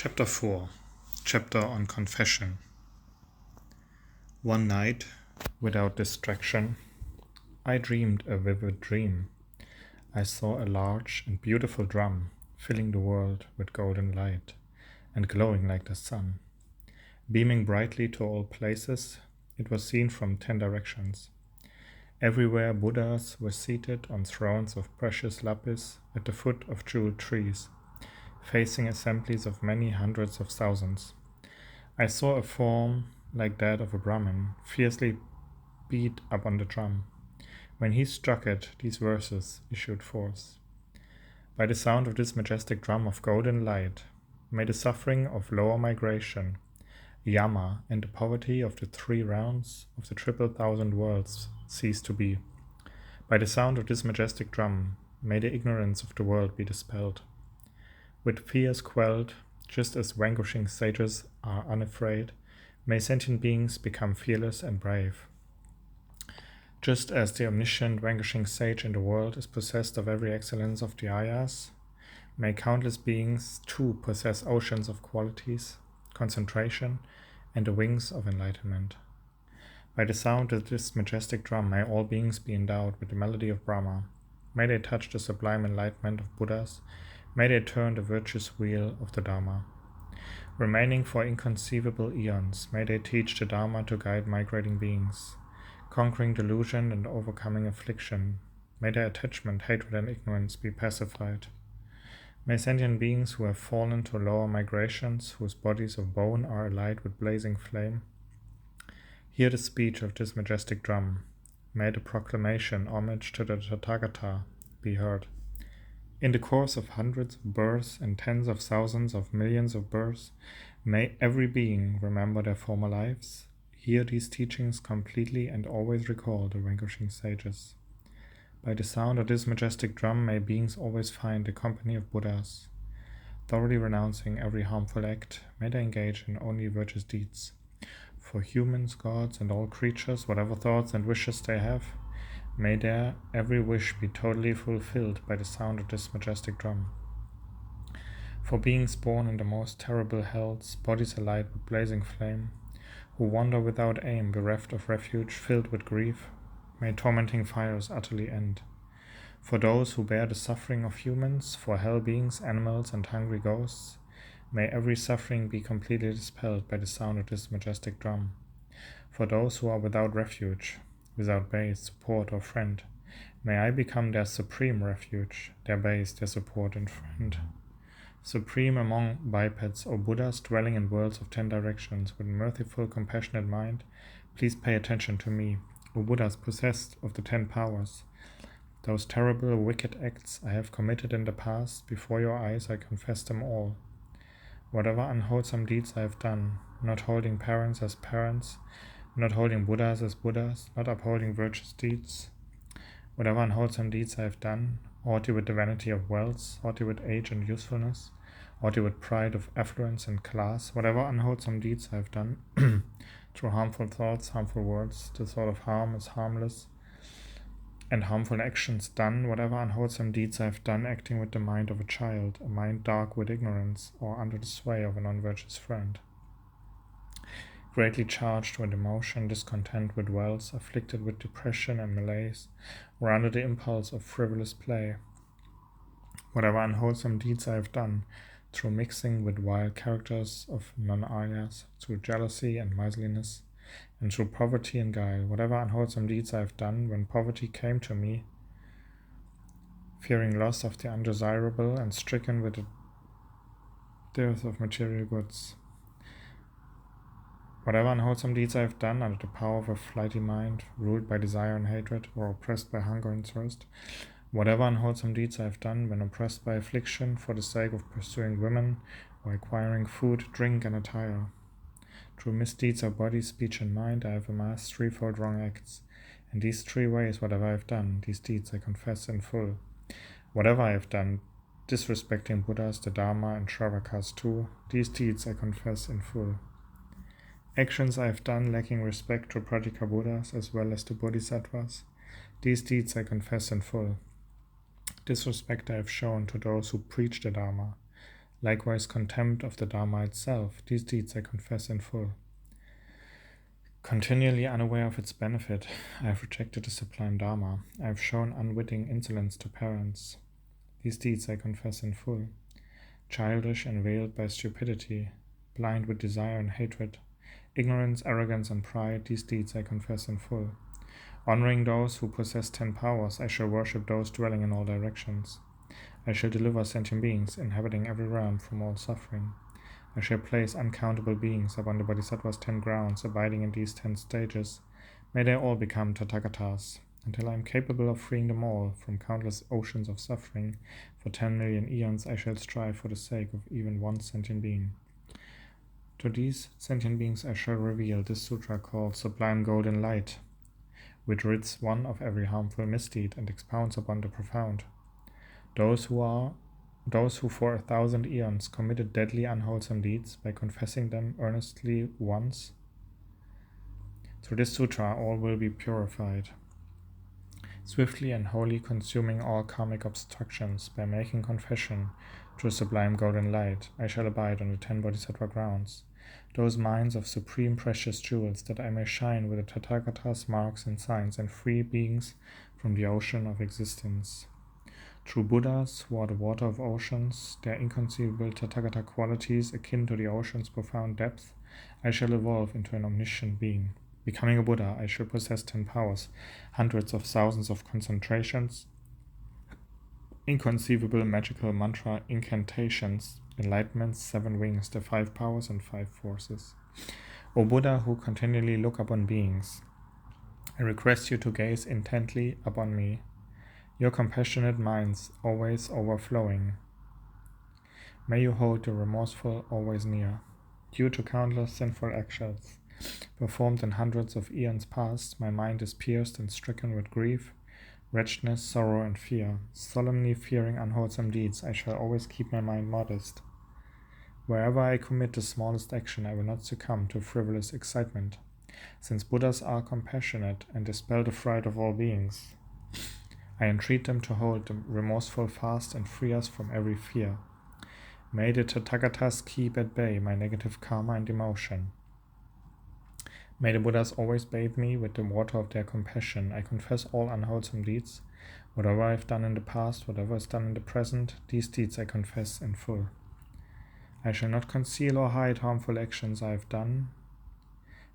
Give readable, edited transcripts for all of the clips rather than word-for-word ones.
Chapter 4 Chapter on Confession. One night, without distraction, I dreamed a vivid dream. I saw a large and beautiful drum filling the world with golden light and glowing like the sun. Beaming brightly to all places, it was seen from 10 directions. Everywhere Buddhas were seated on thrones of precious lapis at the foot of jeweled trees, facing assemblies of many hundreds of thousands. I saw a form like that of a Brahmin fiercely beat up on the drum. When he struck it, these verses issued forth. By the sound of this majestic drum of golden light, may the suffering of lower migration, Yama, and the poverty of the 3 realms of the 1,000 worlds cease to be. By the sound of this majestic drum, may the ignorance of the world be dispelled. With fears quelled, just as vanquishing sages are unafraid, may sentient beings become fearless and brave. Just as the omniscient vanquishing sage in the world is possessed of every excellence of the ayas, may countless beings too possess oceans of qualities, concentration, and the wings of enlightenment. By the sound of this majestic drum, may all beings be endowed with the melody of Brahma. May they touch the sublime enlightenment of Buddhas. May they turn the virtuous wheel of the Dharma. Remaining for inconceivable eons, may they teach the Dharma to guide migrating beings. Conquering delusion and overcoming affliction, may their attachment, hatred, and ignorance be pacified. May sentient beings who have fallen to lower migrations, whose bodies of bone are alight with blazing flame, hear the speech of this majestic drum. May the proclamation, homage to the Tathagata, be heard. In the course of hundreds of births and tens of thousands of millions of births, may every being remember their former lives, hear these teachings completely, and always recall the vanquishing sages. By the sound of this majestic drum, may beings always find the company of Buddhas. Thoroughly renouncing every harmful act, may they engage in only virtuous deeds. For humans, gods, and all creatures, whatever thoughts and wishes they have, may their every wish be totally fulfilled by the sound of this majestic drum. For beings born in the most terrible hells, bodies alight with blazing flame, who wander without aim, bereft of refuge, filled with grief, may tormenting fires utterly end. For those who bear the suffering of humans, for hell beings, animals, and hungry ghosts, may every suffering be completely dispelled by the sound of this majestic drum. For those who are without refuge, without base, support, or friend, may I become their supreme refuge, their base, their support, and friend. Supreme among bipeds, O Buddhas dwelling in worlds of 10 directions, with mirthful, compassionate mind, please pay attention to me. O Buddhas possessed of the 10 powers, those terrible, wicked acts I have committed in the past, before your eyes I confess them all. Whatever unwholesome deeds I have done, not holding parents as parents, not holding Buddhas as Buddhas, not upholding virtuous deeds. Whatever unwholesome deeds I have done, haughty with the vanity of wealth, haughty with age and usefulness, haughty with pride of affluence and class, whatever unwholesome deeds I have done, through harmful thoughts, harmful words, the thought of harm is harmless, and harmful actions done, whatever unwholesome deeds I have done, acting with the mind of a child, a mind dark with ignorance, or under the sway of an unvirtuous friend. Greatly charged with emotion, discontent with wealth, afflicted with depression and malaise, or under the impulse of frivolous play. Whatever unwholesome deeds I have done, through mixing with wild characters of non-ayas, through jealousy and miserliness, and through poverty and guile, whatever unwholesome deeds I have done when poverty came to me, fearing loss of the undesirable and stricken with the dearth of material goods. Whatever unwholesome deeds I have done under the power of a flighty mind, ruled by desire and hatred, or oppressed by hunger and thirst. Whatever unwholesome deeds I have done when oppressed by affliction for the sake of pursuing women, or acquiring food, drink, and attire. Through misdeeds of body, speech, and mind, I have amassed 3-fold wrong acts. In these 3 ways, whatever I have done, these deeds I confess in full. Whatever I have done, disrespecting Buddhas, the Dharma, and Shravakas too, these deeds I confess in full. Actions I have done lacking respect to Pratika Buddhas as well as to Bodhisattvas, these deeds I confess in full. Disrespect I have shown to those who preach the Dharma, Likewise, contempt of the Dharma itself. These deeds I confess in full. Continually unaware of its benefit, I have rejected the sublime Dharma. I have shown unwitting insolence to parents. These deeds I confess in full. Childish and veiled by stupidity, blind with desire and hatred, ignorance, arrogance, and pride, these deeds I confess in full. Honoring those who possess 10 powers, I shall worship those dwelling in all directions. I shall deliver sentient beings inhabiting every realm from all suffering. I shall place uncountable beings upon the Bodhisattva's 10 grounds, abiding in these 10 stages. May they all become Tathagatas, until I am capable of freeing them all from countless oceans of suffering. For 10 million eons I shall strive for the sake of even one sentient being. To these sentient beings I shall reveal this sutra called Sublime Golden Light, which rids one of every harmful misdeed and expounds upon the profound. Those who for 1,000 eons committed deadly unwholesome deeds by confessing them earnestly once, through this sutra all will be purified, swiftly and wholly consuming all karmic obstructions by making confession through sublime golden light. I shall abide on the 10 bodhisattva grounds, those mines of supreme precious jewels, that I may shine with the Tathagata's marks and signs and free beings from the ocean of existence. True Buddhas, who are the water of oceans, their inconceivable Tathagata qualities akin to the ocean's profound depth, I shall evolve into an omniscient being. Becoming a Buddha, I shall possess 10 powers, hundreds of thousands of concentrations, inconceivable magical mantra incantations, enlightenments, 7 wings, the 5 powers and 5 forces. O Buddha, who continually look upon beings, I request you to gaze intently upon me, your compassionate minds always overflowing. May you hold the remorseful always near. Due to countless sinful actions performed in hundreds of eons past, my mind is pierced and stricken with grief, wretchedness, sorrow, and fear. Solemnly fearing unwholesome deeds, I shall always keep my mind modest. Wherever I commit the smallest action, I will not succumb to frivolous excitement. Since Buddhas are compassionate and dispel the fright of all beings, I entreat them to hold the remorseful fast and free us from every fear. May the Tathagatas keep at bay my negative karma and emotion. May the Buddhas always bathe me with the water of their compassion. I confess all unwholesome deeds. Whatever I have done in the past, whatever is done in the present, these deeds I confess in full. I shall not conceal or hide harmful actions I have done.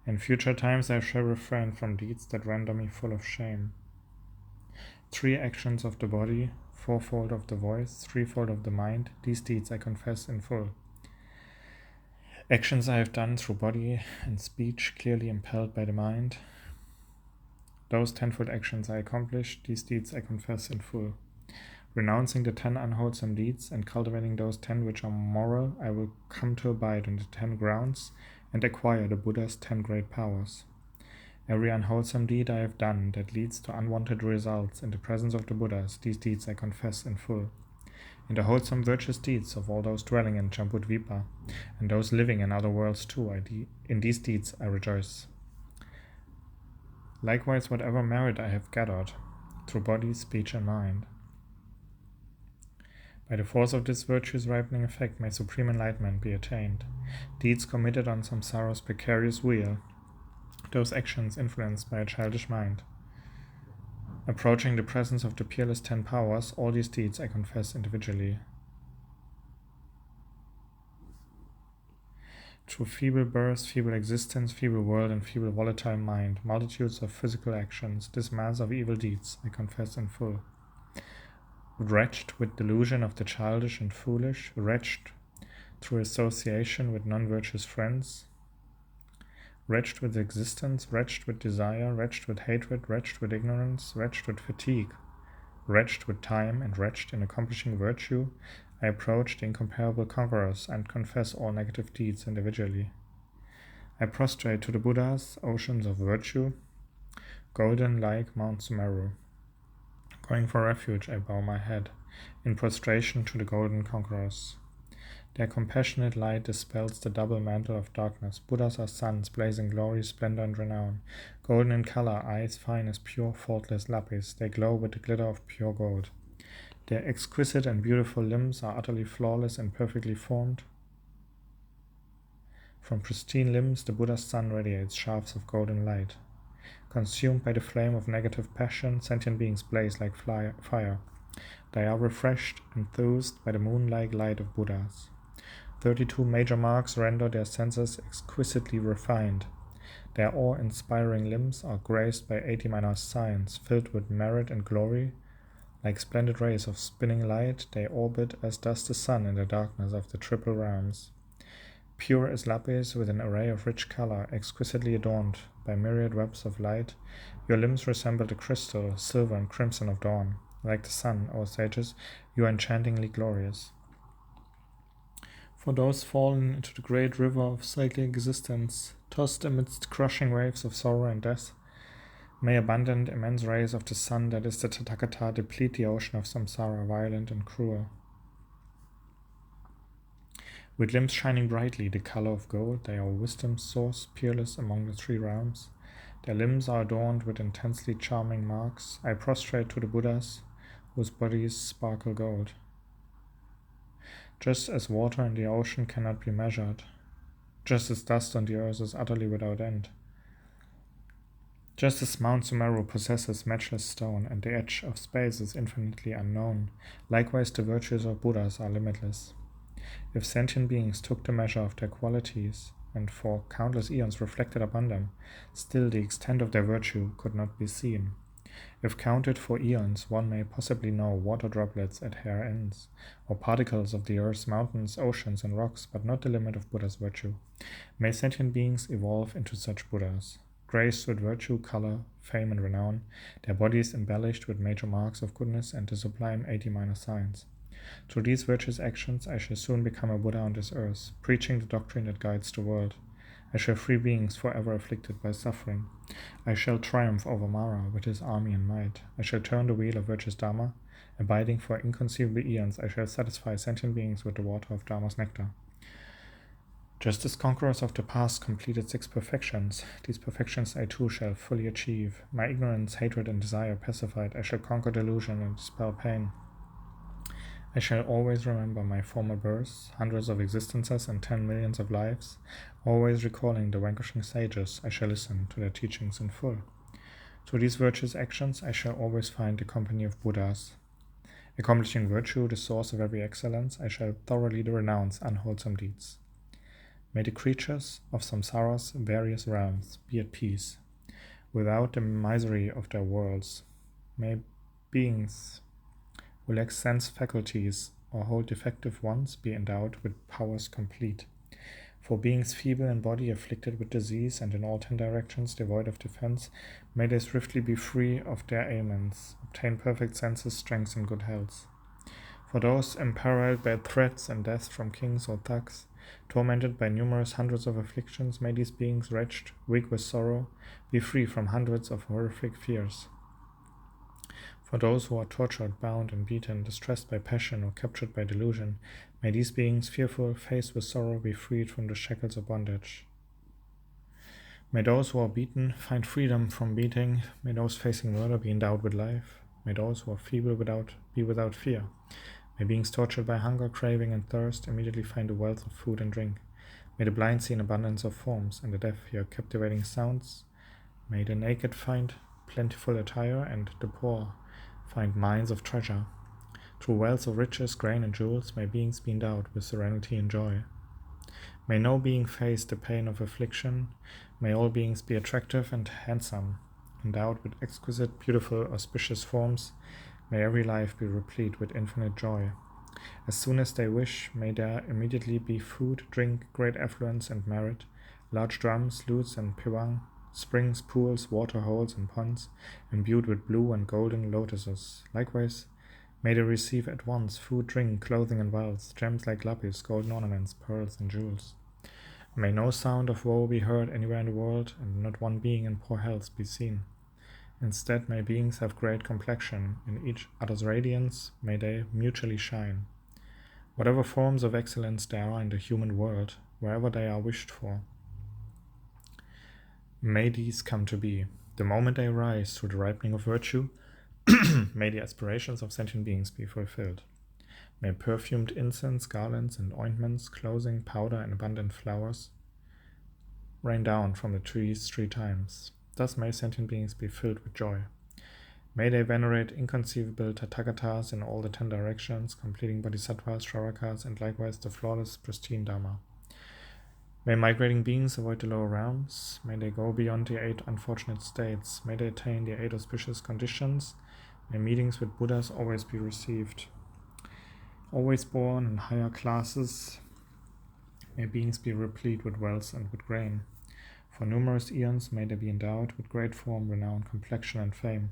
In future times I shall refrain from deeds that render me full of shame. 3 actions of the body, 4-fold of the voice, 3-fold of the mind, these deeds I confess in full. Actions I have done through body and speech clearly impelled by the mind. Those 10-fold actions I accomplished, these deeds I confess in full. Renouncing the 10 unwholesome deeds and cultivating those 10 which are moral, I will come to abide on the 10 grounds and acquire the Buddha's 10 great powers. Every unwholesome deed I have done that leads to unwanted results in the presence of the Buddhas, these deeds I confess in full. In the wholesome virtuous deeds of all those dwelling in Jambudvipa, and those living in other worlds too, in these deeds I rejoice. Likewise, whatever merit I have gathered, through body, speech, and mind, by the force of this virtue's ripening effect, may supreme enlightenment be attained. Deeds committed on samsara's precarious wheel, those actions influenced by a childish mind, approaching the presence of the peerless 10 powers, all these deeds I confess individually. Through feeble birth, feeble existence, feeble world, and feeble volatile mind, multitudes of physical actions, this mass of evil deeds I confess in full. Wretched with delusion of the childish and foolish, wretched through association with non-virtuous friends, wretched with existence, wretched with desire, wretched with hatred, wretched with ignorance, wretched with fatigue, wretched with time, and wretched in accomplishing virtue, I approach the incomparable conquerors and confess all negative deeds individually. I prostrate to the Buddhas, oceans of virtue, golden like Mount Sumeru. Going for refuge, I bow my head, in prostration to the golden conquerors. Their compassionate light dispels the double mantle of darkness. Buddhas are suns, blazing glory, splendor, and renown. Golden in color, eyes fine as pure, faultless lapis. They glow with the glitter of pure gold. Their exquisite and beautiful limbs are utterly flawless and perfectly formed. From pristine limbs, the Buddha's sun radiates shafts of golden light. Consumed by the flame of negative passion, sentient beings blaze like fire. They are refreshed, enthused by the moon-like light of Buddhas. 32 major marks render their senses exquisitely refined. Their awe-inspiring limbs are graced by 80 minor signs, filled with merit and glory. Like splendid rays of spinning light, they orbit as does the sun in the darkness of the triple realms. Pure as lapis, with an array of rich color, exquisitely adorned by myriad webs of light, your limbs resemble the crystal, silver, and crimson of dawn. Like the sun, O sages, you are enchantingly glorious. For those fallen into the great river of cyclic existence, tossed amidst crushing waves of sorrow and death, may abundant, immense rays of the sun that is the Tathagata deplete the ocean of samsara, violent and cruel. With limbs shining brightly, the color of gold, they are wisdom's source, peerless among the three realms. Their limbs are adorned with intensely charming marks. I prostrate to the Buddhas, whose bodies sparkle gold. Just as water in the ocean cannot be measured, just as dust on the earth is utterly without end, just as Mount Sumeru possesses matchless stone and the edge of space is infinitely unknown, likewise the virtues of Buddhas are limitless. If sentient beings took the measure of their qualities, and for countless eons reflected upon them, still the extent of their virtue could not be seen. If counted for eons, one may possibly know water droplets at hair ends, or particles of the earth's mountains, oceans, and rocks, but not the limit of Buddha's virtue. May sentient beings evolve into such Buddhas, graced with virtue, color, fame, and renown, their bodies embellished with major marks of goodness and the sublime 80 minor signs. Through these virtuous actions, I shall soon become a Buddha on this earth, preaching the doctrine that guides the world. I shall free beings forever afflicted by suffering. I shall triumph over Mara with his army and might. I shall turn the wheel of virtuous Dharma. Abiding for inconceivable eons, I shall satisfy sentient beings with the water of Dharma's nectar. Just as conquerors of the past completed 6 perfections, these perfections I too shall fully achieve. My ignorance, hatred, and desire pacified, I shall conquer delusion and dispel pain. I shall always remember my former births, hundreds of existences and 10 millions of lives. Always recalling the vanquishing sages, I shall listen to their teachings in full. Through these virtuous actions, I shall always find the company of Buddhas. Accomplishing virtue, the source of every excellence, I shall thoroughly renounce unwholesome deeds. May the creatures of samsara's various realms be at peace, without the misery of their worlds. May beings who lack sense faculties or hold defective ones be endowed with powers complete. For beings feeble in body, afflicted with disease, and in all 10 directions devoid of defense, may they swiftly be free of their ailments, obtain perfect senses, strength, and good health. For those imperiled by threats and death from kings or thugs, tormented by numerous hundreds of afflictions, may these beings, wretched, weak with sorrow, be free from hundreds of horrific fears. For those who are tortured, bound, and beaten, distressed by passion, or captured by delusion, may these beings, fearful, faced with sorrow, be freed from the shackles of bondage. May those who are beaten find freedom from beating. May those facing murder be endowed with life. May those who are feeble be without fear. May beings tortured by hunger, craving, and thirst immediately find a wealth of food and drink. May the blind see an abundance of forms, and the deaf hear captivating sounds. May the naked find plentiful attire, and the poor find mines of treasure. Through wealth of riches, grain, and jewels, may beings be endowed with serenity and joy. May no being face the pain of affliction. May all beings be attractive and handsome, endowed with exquisite, beautiful, auspicious forms. May every life be replete with infinite joy. As soon as they wish, may there immediately be food, drink, great affluence and merit, large drums, lutes, and pewang, springs, pools, water holes, and ponds, imbued with blue and golden lotuses. Likewise, may they receive at once food, drink, clothing, and wealth, gems like lapis, golden ornaments, pearls, and jewels. May no sound of woe be heard anywhere in the world, and not one being in poor health be seen. Instead, may beings have great complexion. In each other's radiance, may they mutually shine. Whatever forms of excellence there are in the human world, wherever they are wished for, may these come to be. The moment they arise through the ripening of virtue, May the aspirations of sentient beings be fulfilled. May perfumed incense, garlands, and ointments, clothing, powder, and abundant flowers rain down from the trees 3 times. Thus may sentient beings be filled with joy. May they venerate inconceivable Tathagatas in all the 10 directions, completing bodhisattvas, shravakas, and likewise the flawless, pristine Dharma. May migrating beings avoid the lower realms. May they go beyond the 8 unfortunate states. May they attain the 8 auspicious conditions. May meetings with Buddhas always be received. Always born in higher classes, may beings be replete with wealth and with grain. For numerous eons may they be endowed with great form, renown, complexion, and fame.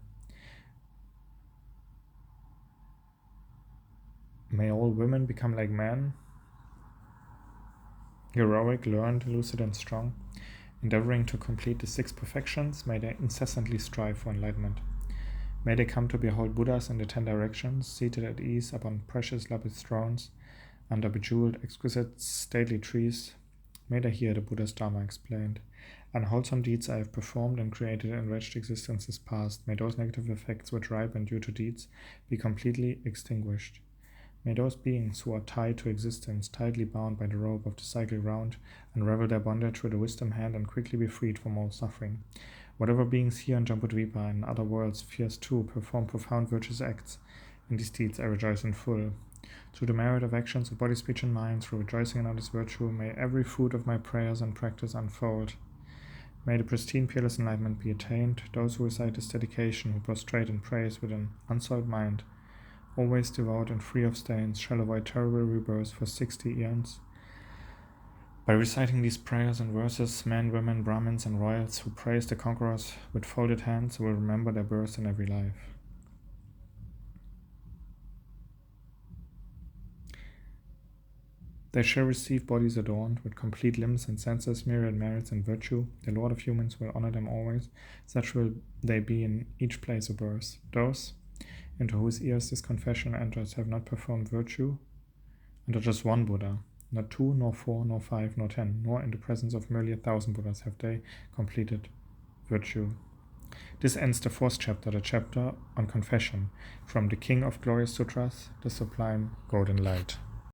May all women become like men, heroic, learned, lucid, and strong. Endeavoring to complete the 6 perfections, may they incessantly strive for enlightenment. May they come to behold Buddhas in the 10 directions, seated at ease upon precious lapis thrones, under bejeweled, exquisite, stately trees. May they hear the Buddha's Dharma explained. Unwholesome deeds I have performed and created enriched existences past. May those negative effects which ripen due to deeds be completely extinguished. May those beings who are tied to existence, tightly bound by the rope of the cyclic round, unravel their bondage with a wisdom hand and quickly be freed from all suffering. Whatever beings here in Jambudvipa and in other worlds fears too perform profound virtuous acts. In these deeds I rejoice in full. Through the merit of actions of body, speech, and mind, through rejoicing in others' virtue, may every fruit of my prayers and practice unfold. May the pristine, peerless enlightenment be attained. Those who recite this dedication, who prostrate in praise with an unsoiled mind, always devout and free of stains, shall avoid terrible rebirths for 60 eons. By reciting these prayers and verses, men, women, Brahmins, and royals who praise the conquerors with folded hands will remember their birth in every life. They shall receive bodies adorned with complete limbs and senses, myriad merits and virtue. The Lord of humans will honor them always. Such will they be in each place of birth. Those into whose ears this confession enters have not performed virtue under just one Buddha, not 2, nor 4, nor 5, nor 10, nor in the presence of merely 1,000 Buddhas have they completed virtue. This ends the 4th chapter, the chapter on confession, from the King of Glorious Sutras, the Sublime Golden Light.